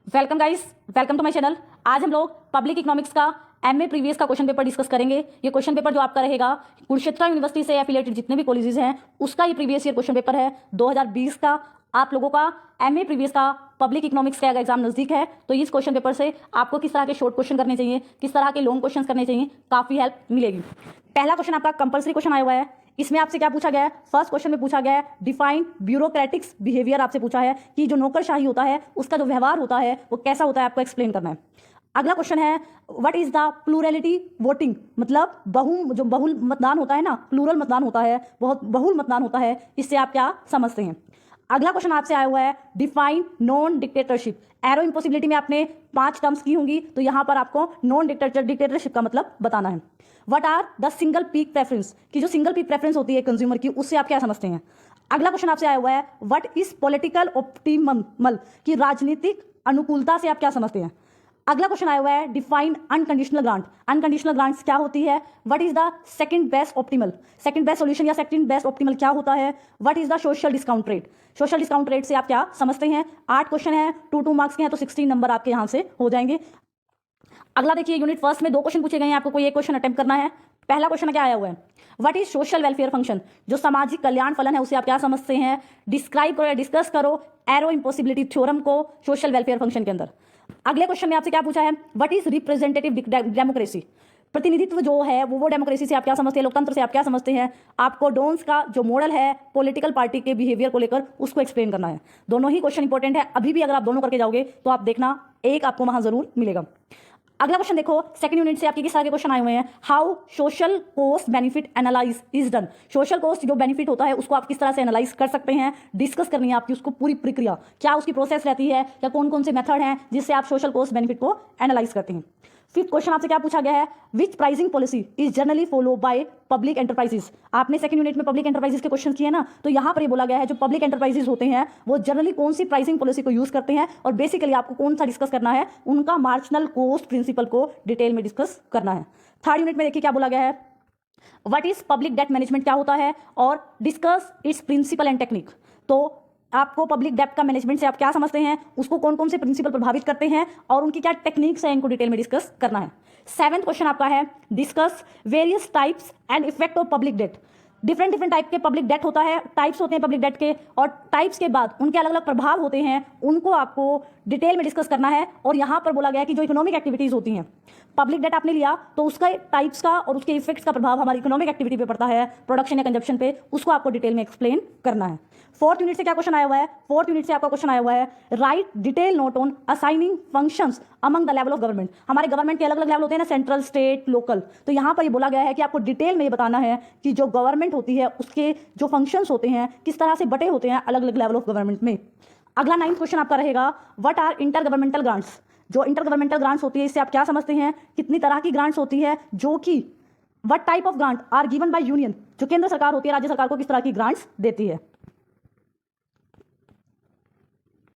Welcome guys, welcome to my channel. आज हम लोग पब्लिक इकोनॉमिक्स का एमए प्रीवियस का क्वेश्चन पेपर डिस्कस करेंगे। ये क्वेश्चन पेपर जो आपका रहेगा कुरुक्षेत्र यूनिवर्सिटी से एफिलिएटेड जितने भी कॉलेजेस हैं उसका ये प्रीवियस ईयर क्वेश्चन पेपर है 2020 का। आप लोगों का एमए प्रीवियस का पब्लिक इकोनॉमिक्स का एग्जाम नजदीक है, तो इस क्वेश्चन पेपर से आपको किस तरह के शॉर्ट क्वेश्चन करने चाहिए, किस तरह के लॉन्ग क्वेश्चन करने चाहिए, काफी हेल्प मिलेगी। पहला क्वेश्चन आपका कंपल्सरी क्वेश्चन आया हुआ है। इसमें आपसे क्या पूछा गया है? फर्स्ट क्वेश्चन में पूछा गया है डिफाइन ब्यूरोक्रेटिक्स बिहेवियर। आपसे पूछा है कि जो नौकरशाही होता है उसका जो व्यवहार होता है वो कैसा होता है, आपको एक्सप्लेन करना है। अगला क्वेश्चन है what is the plurality voting, मतलब बहुल मतदान होता है ना, प्लूरल मतदान होता है, बहुत बहुल मतदान होता है, इससे आप क्या समझते हैं। अगला क्वेश्चन आपसे आया हुआ है define non dictatorship. Arrow impossibility में आपने 5 टर्म्स की होंगी, तो यहां पर आपको नॉन डिक्टेटरशिप का मतलब बताना है। What are the single peak preference, कि जो सिंगल पीक प्रेफरेंस होती है कंज्यूमर की, उससे आप क्या समझते हैं। अगला क्वेश्चन आपसे आया हुआ है व्हाट इज पॉलिटिकल ऑप्टिमल, की राजनीतिक अनुकूलता से आप क्या समझते हैं। अगला क्वेश्चन आया हुआ है define unconditional grant. Unconditional grants क्या होती है। What is the second best optimal, second best solution या सेकंड बेस्ट ऑप्टिमल क्या होता है। What is the social discount rate, social discount rate से आप क्या समझते हैं। 8 क्वेश्चन है, 2 मार्क्स के हैं, तो 16 नंबर आपके यहां से हो जाएंगे। अगला देखिए यूनिट फर्स्ट में 2 क्वेश्चन पूछे गए हैं, आपको कोई एक क्वेश्चन अटेम्प्ट करना है। पहला क्वेश्चन क्या आया हुआ है what is social welfare function, जो सामाजिक कल्याण फलन है उसे आप क्या समझते हैं। डिस्क्राइब करो या डिस्कस करो एरो इम्पॉसिबिलिटी थ्योरम को सोशल वेलफेयर फंक्शन के अंदर। अगले क्वेश्चन में आपसे क्या पूछा है व्हाट इज रिप्रेजेंटेटिव डेमोक्रेसी, प्रतिनिधित्व जो है वो डेमोक्रेसी से आप क्या समझते हैं, लोकतंत्र से आप क्या समझते हैं। आपको डोन्स का जो मॉडल है पॉलिटिकल पार्टी के बिहेवियर को लेकर उसको एक्सप्लेन करना है। दोनों ही क्वेश्चन इंपॉर्टेंट है, अभी भी अगर आप दोनों करके जाओगे तो आप देखना एक आपको वहां जरूर मिलेगा। अगला क्वेश्चन देखो, सेकंड यूनिट से आपके किस तरह के क्वेश्चन आए हुए हैं। How social cost benefit analyse is done, social cost जो बेनिफिट होता है उसको आप किस तरह से एनालाइज कर सकते हैं, डिस्कस करनी है आपकी उसको पूरी प्रक्रिया, क्या उसकी प्रोसेस रहती है या कौन कौन से मेथड हैं जिससे आप सोशल कॉस्ट बेनिफिट को एनालाइज करते हैं। फिफ्थ क्वेश्चन आपसे क्या पूछा गया है which pricing policy is generally follow by public enterprises. आपने सेकंड यूनिट में पब्लिक एंटरप्राइजेस के क्वेश्चन किए ना, तो यहां पर ये बोला गया है जो पब्लिक एंटरप्राइजेस होते हैं वो जनरली कौन सी प्राइसिंग पॉलिसी को यूज करते हैं, और बेसिकली आपको कौन सा डिस्कस करना है, उनका मार्जिनल कॉस्ट प्रिंसिपल को डिटेल में डिस्कस करना है। थर्ड यूनिट में देखिए क्या बोला गया है what is public debt management क्या होता है, और discuss its principle and technique. तो आपको पब्लिक डेट का मैनेजमेंट से आप क्या समझते हैं, उसको कौन कौन से प्रिंसिपल प्रभावित करते हैं और उनकी क्या टेक्निक्स हैं, इनको डिटेल में डिस्कस करना है। 7th क्वेश्चन आपका है discuss various types and effect of public debt. Different type के पब्लिक डेट होता है, टाइप्स होते हैं पब्लिक डेट के, और टाइप्स के बाद उनके अलग अलग प्रभाव होते हैं, उनको आपको डिटेल में डिस्कस करना है। और यहां पर बोला गया है कि जो इकोनॉमिक एक्टिविटीज होती हैं, पब्लिक डेट आपने लिया तो उसका टाइप्स का और उसके इफेक्ट्स का प्रभाव हमारी इकोनॉमिक एक्टिविटी पे पड़ता है, प्रोडक्शन या कंजप्शन पे, उसको आपको डिटेल में एक्सप्लेन करना है। 4th यूनिट से क्या क्वेश्चन आया हुआ है, 4th यूनिट से आपका क्वेश्चन आया हुआ है right detail note on assigning functions among the level of government. हमारे गवर्नमेंट के अलग अलग लेवल होते हैं ना, सेंट्रल, स्टेट, लोकल, तो यहां पर ये बोला गया है कि आपको डिटेल में ये बताना है कि जो गवर्नमेंट होती है उसके जो फंक्शंस होते हैं किस तरह से बटे होते हैं अलग अलग लेवल ऑफ गवर्नमेंट में। अगला 9th क्वेश्चन आपका रहेगा what are intergovernmental grants, जो इंटर गवर्नमेंटल ग्रांट्स होती है इससे आप क्या समझते हैं, कितनी तरह की ग्रांट्स होती है, जो कि what type of grant are given by union, जो केंद्र सरकार होती है राज्य सरकार को किस तरह की ग्रांट्स देती है।